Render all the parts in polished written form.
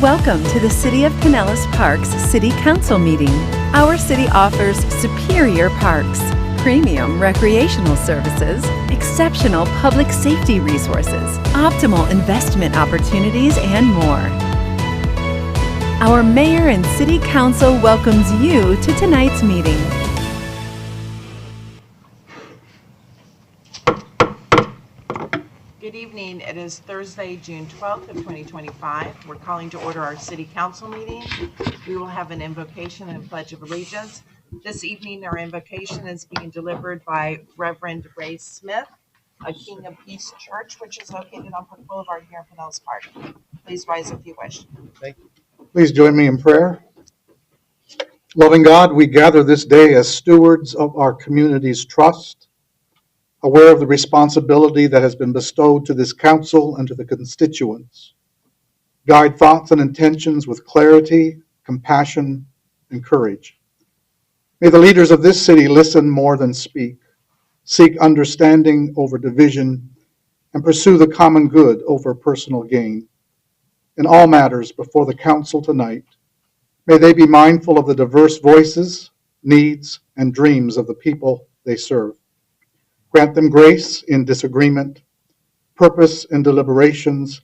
Welcome to the City of Pinellas Parks City Council meeting. Our city offers superior parks, premium recreational services, exceptional public safety resources, optimal investment opportunities, and more. Our mayor and city council welcomes you to tonight's meeting. Good evening. It is Thursday, June 12th of 2025. We're calling to order our city council meeting. We will have an invocation and pledge of allegiance. This evening, our invocation is being delivered by Reverend Ray Smith, a King of Peace Church, which is located on Park Boulevard here in Pinellas Park. Please rise if you wish. Thank you. Please join me in prayer. Loving God, we gather this day as stewards of our community's trust, aware of the responsibility that has been bestowed to this council and to the constituents. Guide thoughts and intentions with clarity, compassion, and courage. May the leaders of this city listen more than speak, seek understanding over division, and pursue the common good over personal gain. In all matters before the council tonight, may they be mindful of the diverse voices, needs, and dreams of the people they serve. Grant them grace in disagreement, purpose in deliberations,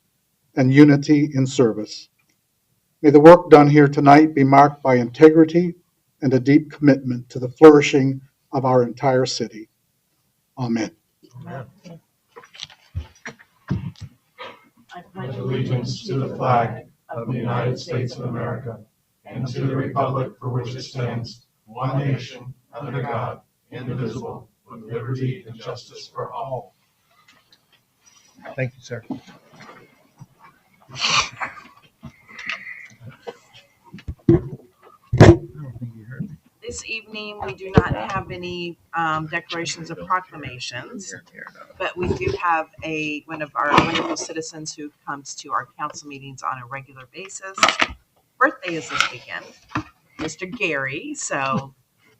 and unity in service. May the work done here tonight be marked by integrity and a deep commitment to the flourishing of our entire city. Amen. Amen. I pledge allegiance to the flag of the United States of America and to the republic for which it stands, one nation, under God, indivisible, with liberty and justice for all. Thank you, sir. This evening, we do not have any declarations of proclamations, but we do have one of our wonderful citizens who comes to our council meetings on a regular basis. Birthday is this weekend, Mr. Gary, so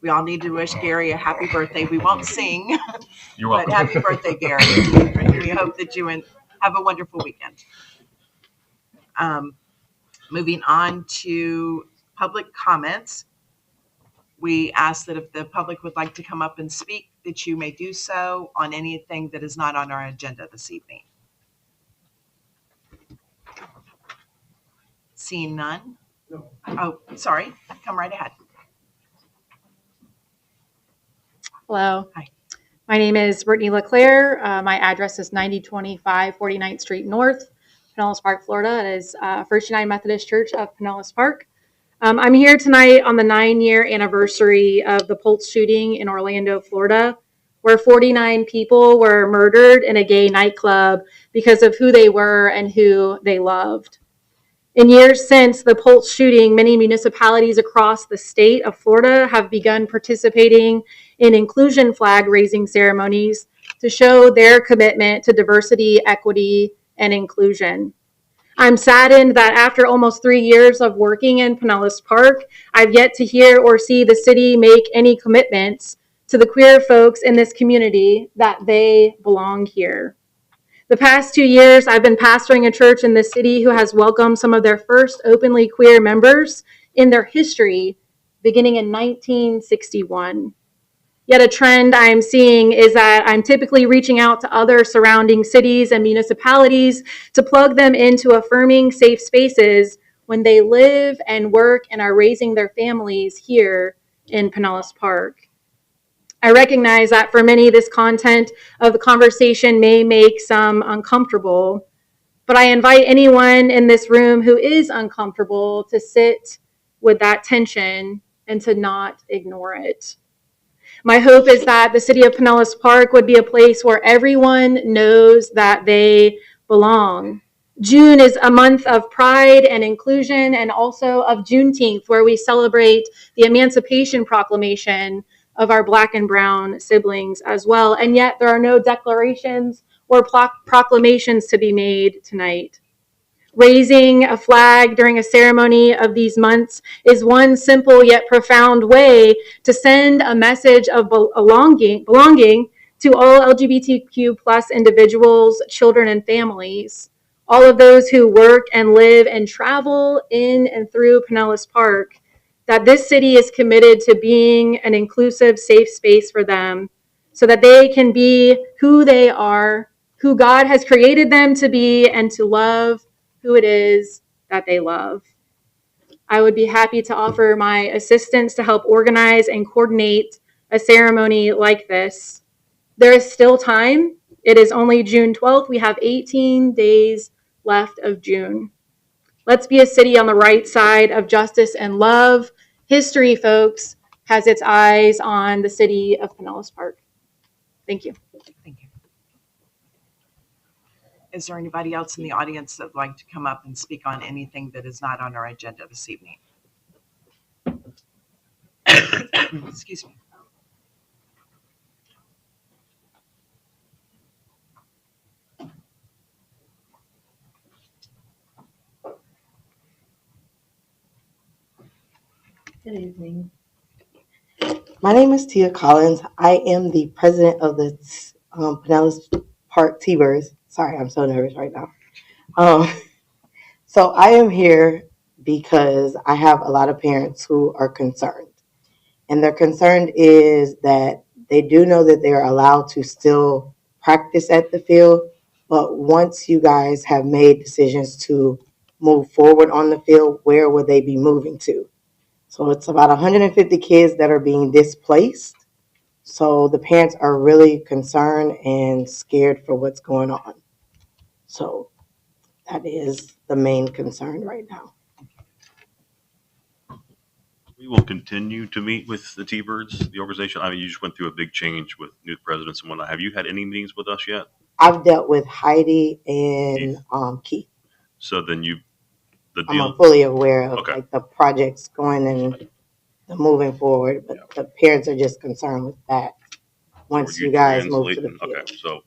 we all need to wish Gary a happy birthday. We won't sing, but happy birthday, Gary. We hope that you have a wonderful weekend. Moving on to public comments. We ask that if the public would like to come up and speak, that you may do so on anything that is not on our agenda this evening. Seeing none? No. Oh, sorry. Come right ahead. Hello. Hi. My name is Brittany LeClaire. My address is 9025 49th Street North, Pinellas Park, Florida. It is First United Methodist Church of Pinellas Park. I'm here tonight on the 9-year anniversary of the Pulse shooting in Orlando, Florida, where 49 people were murdered in a gay nightclub because of who they were and who they loved. In years since the Pulse shooting, many municipalities across the state of Florida have begun participating in inclusion flag raising ceremonies to show their commitment to diversity, equity, and inclusion. I'm saddened that after almost 3 years of working in Pinellas Park, I've yet to hear or see the city make any commitments to the queer folks in this community that they belong here. The past 2 years, I've been pastoring a church in the city who has welcomed some of their first openly queer members in their history, beginning in 1961. Yet a trend I'm seeing is that I'm typically reaching out to other surrounding cities and municipalities to plug them into affirming safe spaces when they live and work and are raising their families here in Pinellas Park. I recognize that for many, this content of the conversation may make some uncomfortable, but I invite anyone in this room who is uncomfortable to sit with that tension and to not ignore it. My hope is that the city of Pinellas Park would be a place where everyone knows that they belong. June is a month of pride and inclusion, and also of Juneteenth, where we celebrate the Emancipation Proclamation of our Black and brown siblings as well. And yet there are no declarations or proclamations to be made tonight. Raising a flag during a ceremony of these months is one simple yet profound way to send a message of belonging to all LGBTQ plus individuals, children, and families, all of those who work and live and travel in and through Pinellas Park, that this city is committed to being an inclusive, safe space for them so that they can be who they are, who God has created them to be, and to love who it is that they love. I would be happy to offer my assistance to help organize and coordinate a ceremony like this. There is still time. It is only June 12th. We have 18 days left of June. Let's be a city on the right side of justice and love. History, folks, has its eyes on the city of Pinellas Park. Thank you. Thank you. Is there anybody else in the audience that would like to come up and speak on anything that is not on our agenda this evening? Excuse me. Good evening. My name is Tia Collins. I am the president of the Pinellas Park T-Birds. Sorry, I'm so nervous right now. So I am here because I have a lot of parents who are concerned. And their concern is that they do know that they are allowed to still practice at the field, but once you guys have made decisions to move forward on the field, where will they be moving to? So it's about 150 kids that are being displaced. So the parents are really concerned and scared for what's going on. So that is the main concern right now. We will continue to meet with the T-Birds, the organization. I mean, you just went through a big change with new presidents and whatnot. Have you had any meetings with us yet? I've dealt with Heidi and Keith. So then I'm fully aware of Okay. like the projects going and the moving forward, but the parents are just concerned with that once you guys move to the field. Okay, so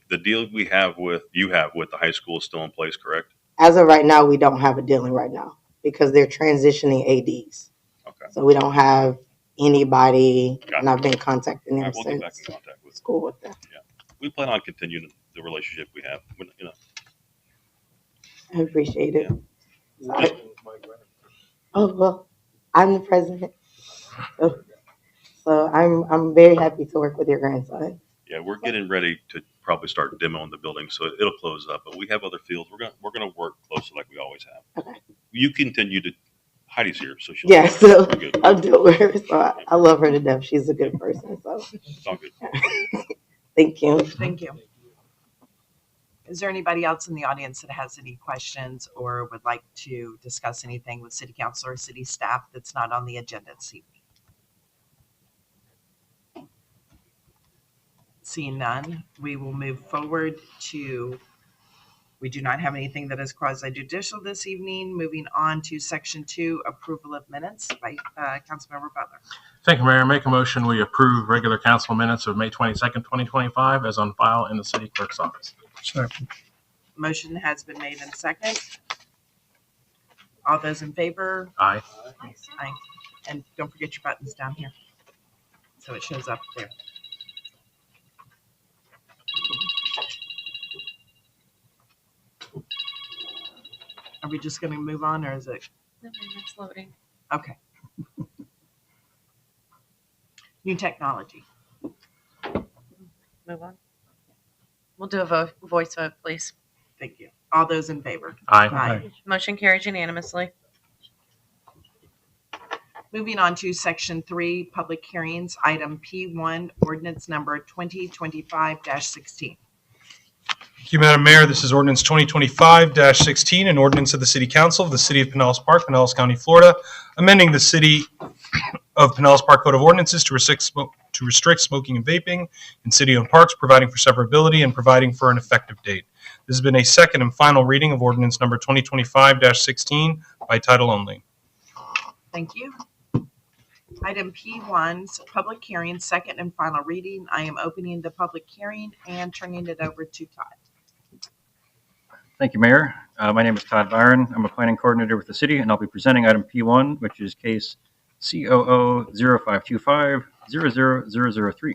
the deal you have with the high school is still in place, correct? As of right now, we don't have a dealing right now because they're transitioning ADs. Okay. So we don't have anybody, Got and I've been contacting them All right, we'll get back since in contact with school with them. We plan on continuing the relationship we have. You know, I appreciate it. Yeah. Oh, well, I'm the president. So I'm very happy to work with your grandson. yeah, we're getting ready to probably start demoing the building, so it'll close up. But we have other fields. We're gonna work closely like we always have. Okay. You continue to. Heidi's here, so she'll. Yeah, so Good. I'll deal with her. So I love her to death. She's a good person. So It's all good. thank you. Thank you. Is there anybody else in the audience that has any questions or would like to discuss anything with city council or city staff that's not on the agenda this evening? Seeing none, we will move forward to, we do not have anything that is quasi judicial this evening. Moving on to section 2, approval of minutes by Councilmember Butler. Thank you, Mayor. Make a motion, we approve regular council minutes of May 22nd, 2025 as on file in the city clerk's office. Second. Motion has been made and second. All those in favor? Aye. Aye. And don't forget your buttons down here, so it shows up there. Are we just going to move on, or is it? No, it's loading. Okay. New technology. Move on. We'll do a voice vote, please. Thank you. All those in favor? Aye. Aye. Motion carries unanimously. Moving on to section 3, public hearings, item P1, ordinance number 2025-16. Thank you, Madam Mayor. This is ordinance 2025-16, an ordinance of the City Council of the City of Pinellas Park, Pinellas County, Florida, amending the City of Pinellas Park Code of Ordinances to restrict smoking and vaping in city-owned parks, providing for severability and providing for an effective date. This has been a second and final reading of ordinance number 2025-16 by title only. Thank you. Item P1's public hearing, second and final reading. I am opening the public hearing and turning it over to Todd. Thank you, Mayor. My name is Todd Byron. I'm a planning coordinator with the city, and I'll be presenting item P1, which is case COO 0525-00003.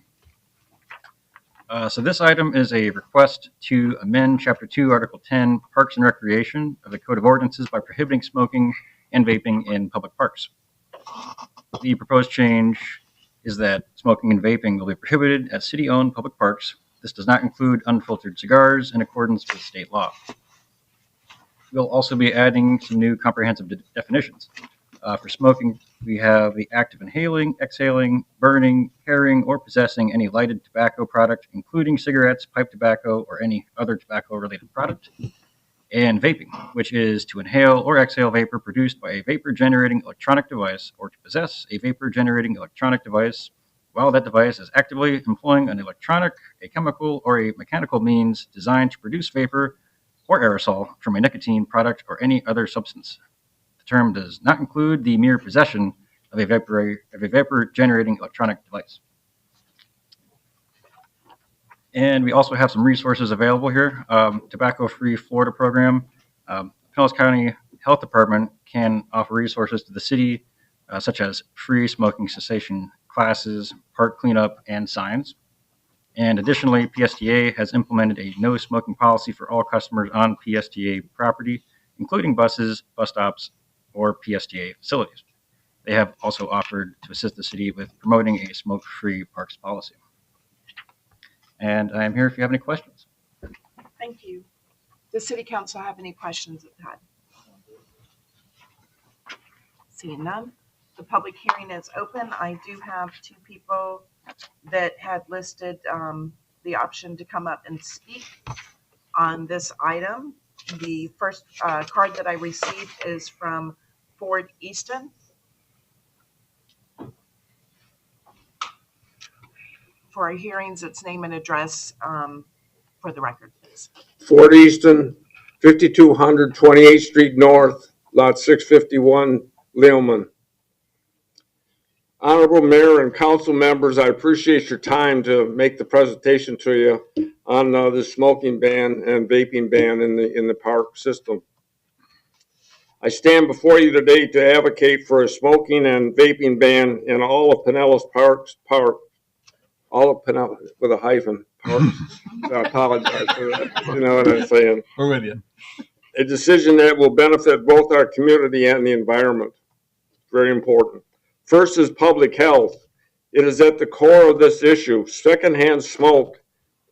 So this item is a request to amend Chapter 2, Article 10, Parks and Recreation of the Code of Ordinances by prohibiting smoking and vaping in public parks. The proposed change is that smoking and vaping will be prohibited at city-owned public parks. This does not include unfiltered cigars in accordance with state law. We'll also be adding some new comprehensive definitions. For smoking, we have the act of inhaling, exhaling, burning, carrying, or possessing any lighted tobacco product, including cigarettes, pipe tobacco, or any other tobacco-related product. And vaping, which is to inhale or exhale vapor produced by a vapor-generating electronic device, or to possess a vapor-generating electronic device while that device is actively employing an electronic, a chemical, or a mechanical means designed to produce vapor or aerosol from a nicotine product or any other substance. The term does not include the mere possession of a vapor-generating electronic device. And we also have some resources available here. Tobacco-Free Florida program. Pinellas County Health Department can offer resources to the city, such as free smoking cessation classes, park cleanup, and signs. And additionally, PSTA has implemented a no smoking policy for all customers on PSTA property, including buses, bus stops, or PSTA facilities. They have also offered to assist the city with promoting a smoke-free parks policy. And I am here if you have any questions. Thank you. Does City Council have any questions of Todd? Seeing none, the public hearing is open. I do have two people that had listed the option to come up and speak on this item. The first card that I received is from Ford Easton. For our hearings, its name and address for the record, please. Fort Easton, 5200 28th Street North, Lot 651, Leoman. Honorable Mayor and council members, I appreciate your time to make the presentation to you on the smoking ban and vaping ban in the park system. I stand before you today to advocate for a smoking and vaping ban in all of Pinellas Park, all of Pinellas with a hyphen, parks. I apologize for that. You know what I'm saying? We're with you. A decision that will benefit both our community and the environment. Very important. First is public health. It is at the core of this issue. Secondhand smoke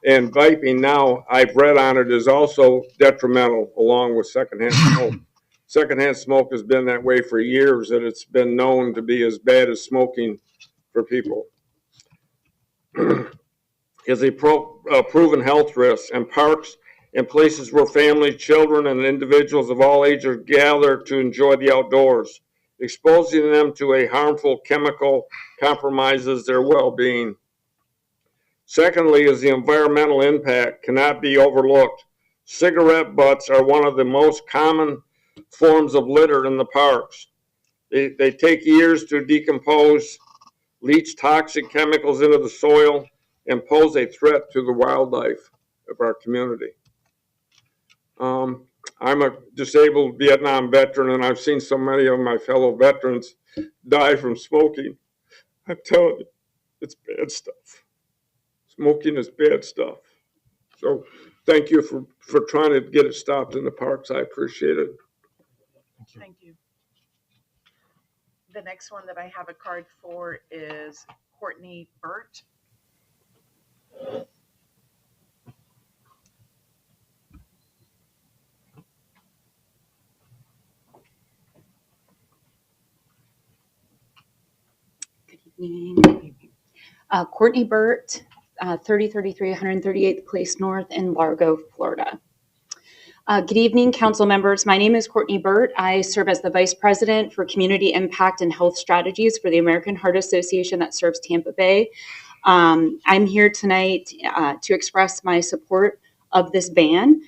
and vaping now, I've read on it, is also detrimental along with secondhand smoke. Secondhand smoke has been that way for years, and it's been known to be as bad as smoking for people. Is a proven health risk, and parks and places where families, children, and individuals of all ages gather to enjoy the outdoors. Exposing them to a harmful chemical compromises their well-being. Secondly, is the environmental impact cannot be overlooked. Cigarette butts are one of the most common forms of litter in the parks. They take years to decompose, leach toxic chemicals into the soil, and pose a threat to the wildlife of our community. I'm a disabled Vietnam veteran, and I've seen so many of my fellow veterans die from smoking. I'm telling you, it's bad stuff. Smoking is bad stuff. So thank you for trying to get it stopped in the parks. I appreciate it. Thank you. The next one that I have a card for is Courtney Burt. Good evening. Courtney Burt, 3033 138th Place North in Largo, Florida. Good evening, council members. My name is Courtney Burt. I serve as the Vice President for Community Impact and Health Strategies for the American Heart Association that serves Tampa Bay. I'm here tonight to express my support of this ban.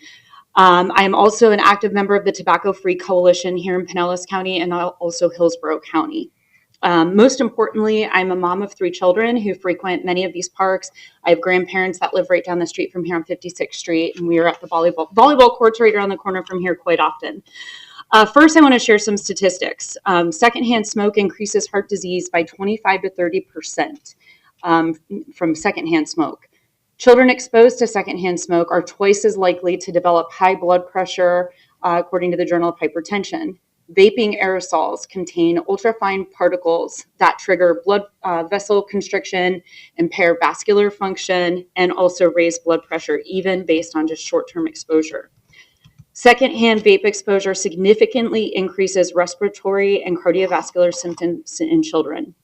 I am also an active member of the Tobacco Free Coalition here in Pinellas County and also Hillsborough County. Most importantly, I'm a mom of 3 children who frequent many of these parks. I have grandparents that live right down the street from here on 56th Street, and we are at the volleyball courts right around the corner from here quite often. First, I want to share some statistics. Secondhand smoke increases heart disease by 25 to 30% from secondhand smoke. Children exposed to secondhand smoke are twice as likely to develop high blood pressure, according to the Journal of Hypertension. Vaping aerosols contain ultrafine particles that trigger blood vessel constriction, impair vascular function, and also raise blood pressure, even based on just short-term exposure. Secondhand vape exposure significantly increases respiratory and cardiovascular symptoms in children.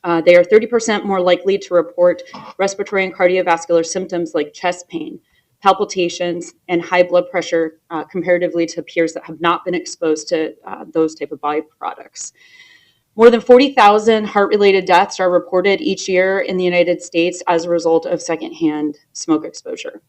They are 30% more likely to report respiratory and cardiovascular symptoms like chest pain, palpitations, and high blood pressure comparatively to peers that have not been exposed to those type of byproducts. More than 40,000 heart-related deaths are reported each year in the United States as a result of secondhand smoke exposure.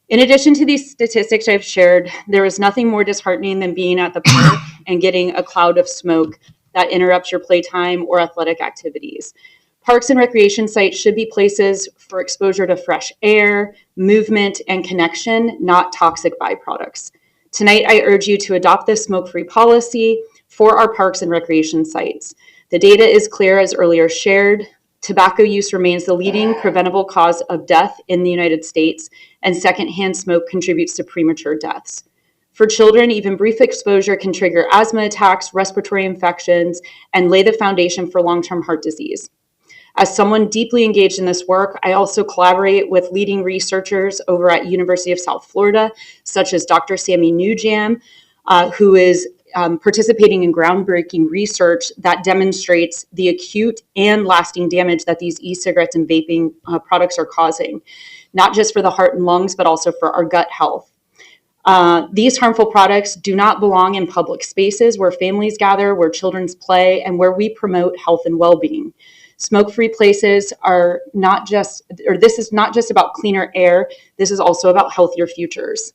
In addition to these statistics I've shared, there is nothing more disheartening than being at the park and getting a cloud of smoke that interrupts your playtime or athletic activities. Parks and recreation sites should be places for exposure to fresh air, movement, and connection, not toxic byproducts. Tonight, I urge you to adopt this smoke-free policy for our parks and recreation sites. The data is clear, as earlier shared. Tobacco use remains the leading preventable cause of death in the United States, and secondhand smoke contributes to premature deaths. For children, even brief exposure can trigger asthma attacks, respiratory infections, and lay the foundation for long-term heart disease. As someone deeply engaged in this work, I also collaborate with leading researchers over at University of South Florida, such as Dr. Sammy Newjam, who is participating in groundbreaking research that demonstrates the acute and lasting damage that these e-cigarettes and vaping products are causing, not just for the heart and lungs, but also for our gut health. These harmful products do not belong in public spaces where families gather, where children play, and where we promote health and well-being. Smoke-free places are not just, or this is not just about cleaner air, this is also about healthier futures.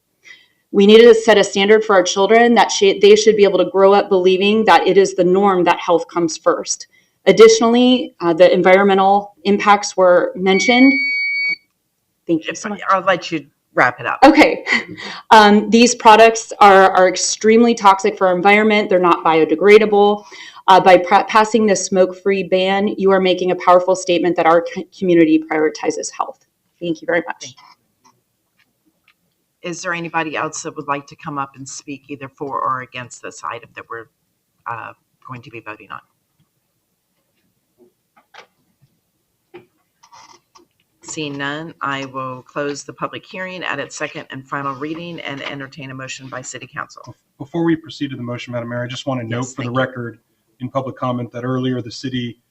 We need to set a standard for our children that they should be able to grow up believing that it is the norm that health comes first. Additionally, the environmental impacts were mentioned. Thank you so much. I'll let you wrap it up. Okay. These products are extremely toxic for our environment. They're not biodegradable. By passing this smoke-free ban, you are making a powerful statement that our community prioritizes health. Thank you very much. Is there anybody else that would like to come up and speak either for or against this item that we're going to be voting on? Seeing none, I will close the public hearing at its second and final reading and entertain a motion by City Council. Before we proceed to the motion, Madam Mayor, I just want to note for the record in public comment that earlier the City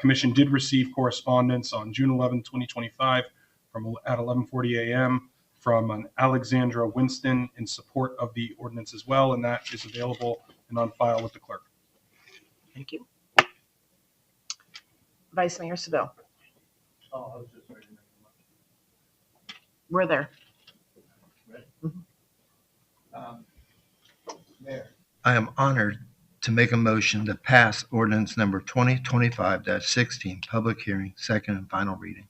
Commission did receive correspondence on June 11, 2025 at 11:40 a.m. from an Alexandra Winston in support of the ordinance as well, and that is available and on file with the clerk. Thank you. Vice Mayor Seville. We're there. Mayor, I am honored to make a motion to pass ordinance number 2025-16, public hearing, second and final reading.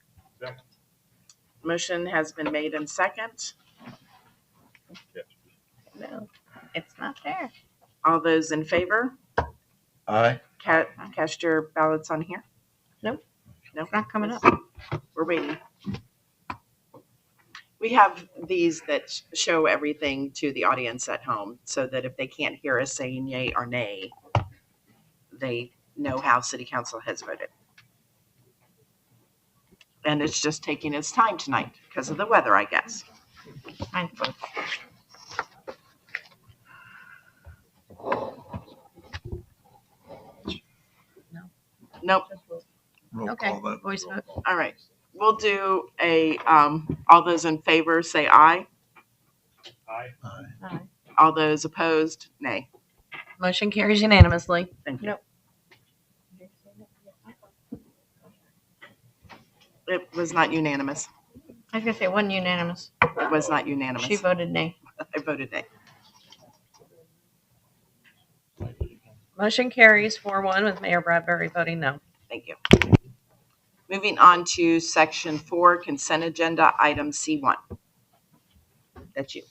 Motion has been made and second. No, it's not there. All those in favor? Aye. Cast your ballots on here. Nope. No, It's not coming up. We're waiting. We have these that show everything to the audience at home so that if they can't hear us saying yay or nay, they know how City Council has voted. And it's just taking its time tonight because of the weather, I guess. Mine floats. Nope. Roll Okay, call vote. voice vote. All right. We'll do a, all those in favor say aye. Aye. All those opposed, nay. Motion carries unanimously. Thank you. Nope. It was not unanimous. I was gonna say, it wasn't unanimous. It was not unanimous. She voted nay. I voted nay. Motion carries 4-1 with Mayor Bradbury voting no. Thank you. Moving on to section 4, consent agenda, item C1. That's you.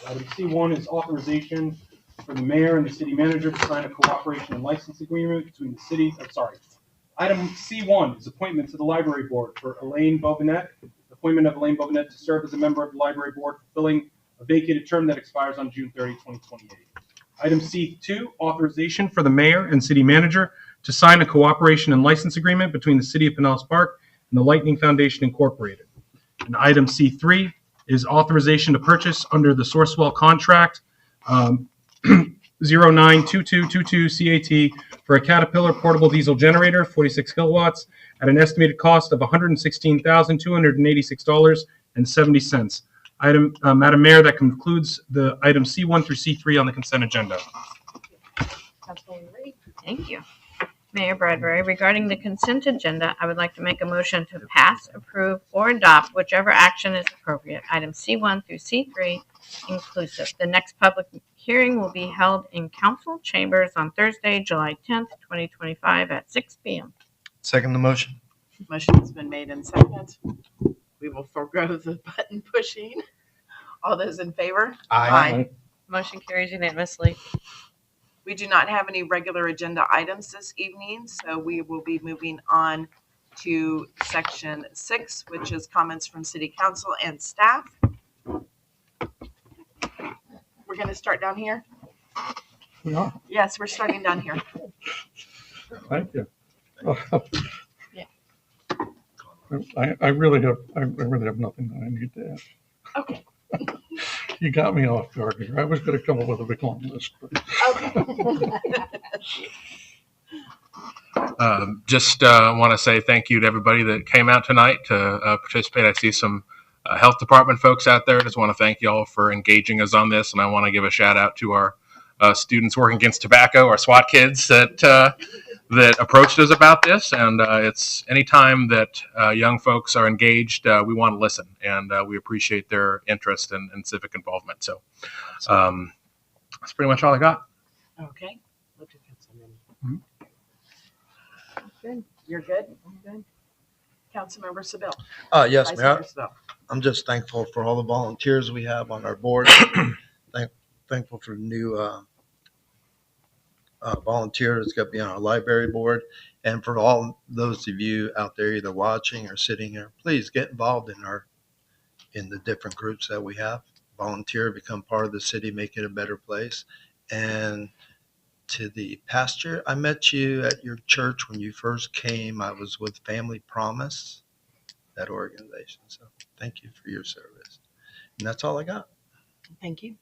Item C1 is authorization for the mayor and the city manager to sign a cooperation and license agreement between the city, Item C1 is appointment to the library board for Elaine Bobinet. Appointment of Elaine Bobinet to serve as a member of the library board, fulfilling a vacated term that expires on June 30, 2028. Item C2, authorization for the mayor and city manager to sign a cooperation and license agreement between the city of Pinellas Park and the Lightning Foundation Incorporated. And item C3 is authorization to purchase under the Sourcewell contract 092222 CAT for a Caterpillar portable diesel generator, 46 kilowatts, at an estimated cost of $116,286.70. Madam Mayor, that concludes the item C1 through C3 on the consent agenda. Councilwoman Reed. Thank you. Mayor Bradbury, regarding the consent agenda, I would like to make a motion to pass, approve, or adopt whichever action is appropriate. Items C1 through C3 inclusive. The next public hearing will be held in council chambers on Thursday, July 10th, 2025 at 6 p.m. Second the motion. Motion has been made and seconded. We will forego the button pushing. All those in favor? Aye. Motion carries unanimously. We do not have any regular agenda items this evening, so we will be moving on to section 6, which is comments from city council and staff. We're going to start down here. We are. Yes, we're starting down here. Thank you. Yeah. I really have nothing that I need to add. Okay. You got me off guard here. I was going to come up with a big long list. But... Just want to say thank you to everybody that came out tonight to participate. I see some health department folks out there. Just want to thank you all for engaging us on this. And I want to give a shout out to our students working against tobacco, our SWAT kids that approached us about this. And it's anytime that young folks are engaged, we want to listen, and we appreciate their interest and civic involvement. So that's pretty much all I got. Okay. Good. You're good? I'm good. Councilmember Seville. Yes, Vice Mayor. Mayor Seville. I'm just thankful for all the volunteers we have on our board. Thankful for new volunteers that's going to be on our library board. And for all those of you out there either watching or sitting here, please get involved in the different groups that we have. Volunteer, become part of the city, make it a better place. And to the pastor, I met you at your church when you first came. I was with Family Promise, that organization. So thank you for your service. And that's all I got. Thank you.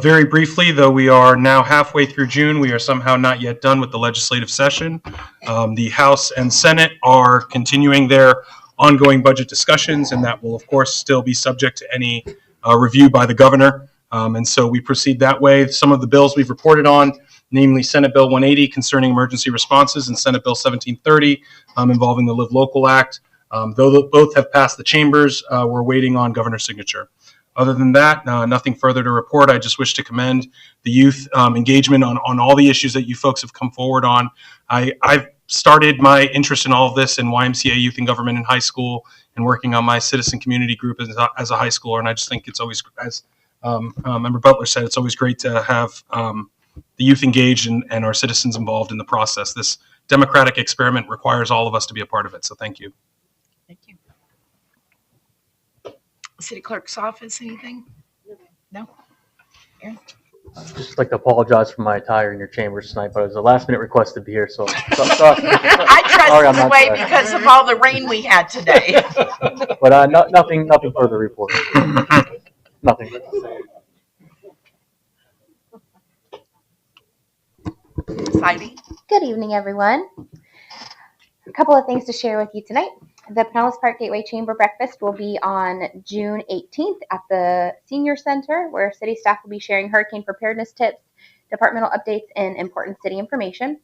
Very briefly, though we are now halfway through June, we are somehow not yet done with the legislative session. The House and Senate are continuing their ongoing budget discussions, and that will, of course, still be subject to any review by the governor. And so we proceed that way. Some of the bills we've reported on, namely Senate Bill 180 concerning emergency responses and Senate Bill 1730 involving the Live Local Act. Though both have passed the chambers, we're waiting on governor's signature. Other than that, nothing further to report. I just wish to commend the youth engagement on all the issues that you folks have come forward on. I've started my interest in all of this in YMCA Youth in Government in high school and working on my citizen community group as a high schooler. And I just think it's always, as Member Butler said, it's always great to have the youth engaged and our citizens involved in the process. This democratic experiment requires all of us to be a part of it. So thank you. Thank you. City Clerk's office, anything? No? Aaron? I'd just like to apologize for my attire in your chambers tonight, but it was a last minute request to be here, so. I dressed this way because of all the rain we had today. But nothing further to report. Nothing. Heidi? Good evening, everyone. A couple of things to share with you tonight. The Pinellas Park Gateway Chamber Breakfast will be on June 18th at the Senior Center, where city staff will be sharing hurricane preparedness tips, departmental updates, and important city information.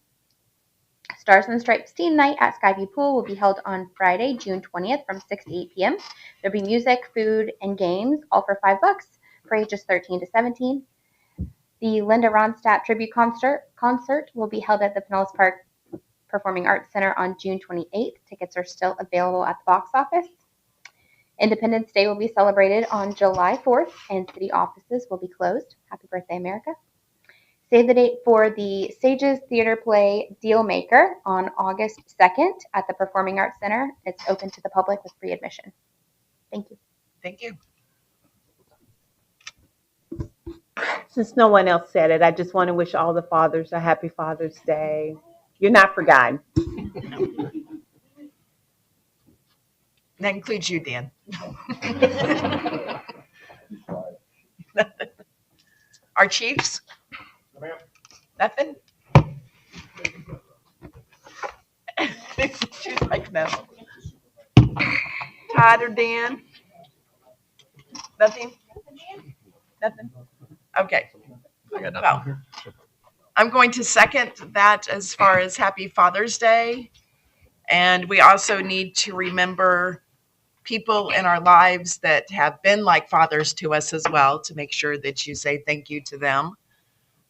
Stars and Stripes Teen Night at Skyview Pool will be held on Friday, June 20th from 6 to 8 p.m. There'll be music, food, and games, all for $5 for ages 13 to 17. The Linda Ronstadt Tribute Concert will be held at the Pinellas Park Performing Arts Center on June 28th. Tickets are still available at the box office. Independence Day will be celebrated on July 4th, and city offices will be closed. Happy birthday, America. Save the date for the Sages Theater play Deal Maker on August 2nd at the Performing Arts Center. It's open to the public with free admission. Thank you. Thank you. Since no one else said it, I just want to wish all the fathers a happy Father's Day. You're not forgotten. That includes you, Dan. Our chiefs? Nothing? She's like, no. Todd or Dan? Nothing? Nothing? Okay. Well, I'm going to second that as far as Happy Father's Day. And we also need to remember people in our lives that have been like fathers to us as well, to make sure that you say thank you to them.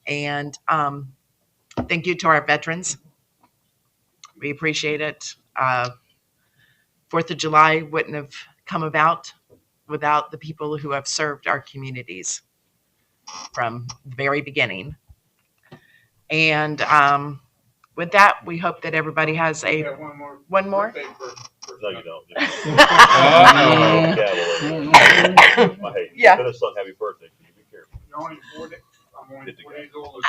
And thank you to our veterans. We appreciate it. 4th of July wouldn't have come about without the people who have served our communities from the very beginning. And with that, we hope that everybody has a one more. No, you don't. Yeah. Could have sung happy birthday. Can you be careful? You're only 4 days. I'm only 4 days old.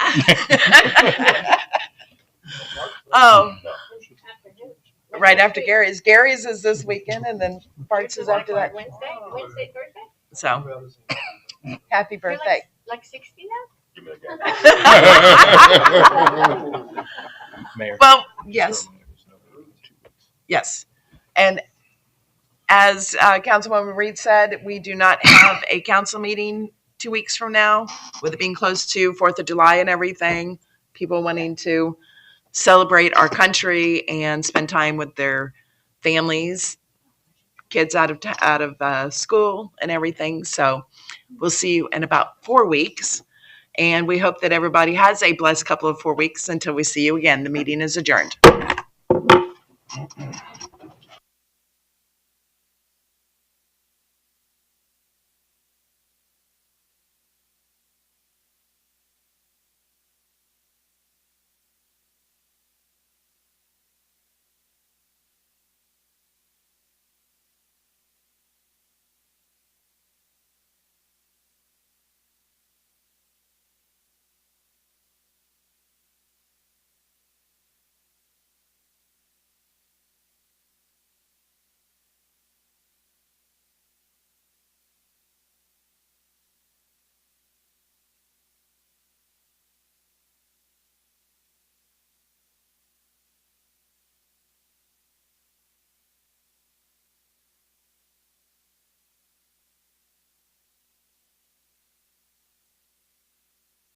Oh, right after Gary's. Gary's is this weekend, and then Bart's is after that. Wednesday, Thursday? So, happy birthday. Like 60 now? Give me that Mayor. Well, yes. Yes. And as Councilwoman Reed said, we do not have a council meeting 2 weeks from now, with it being close to 4th of July and everything, people wanting to celebrate our country and spend time with their families, kids out of school and everything. So we'll see you in about 4 weeks. And we hope that everybody has a blessed couple of 4 weeks until we see you again. The meeting is adjourned.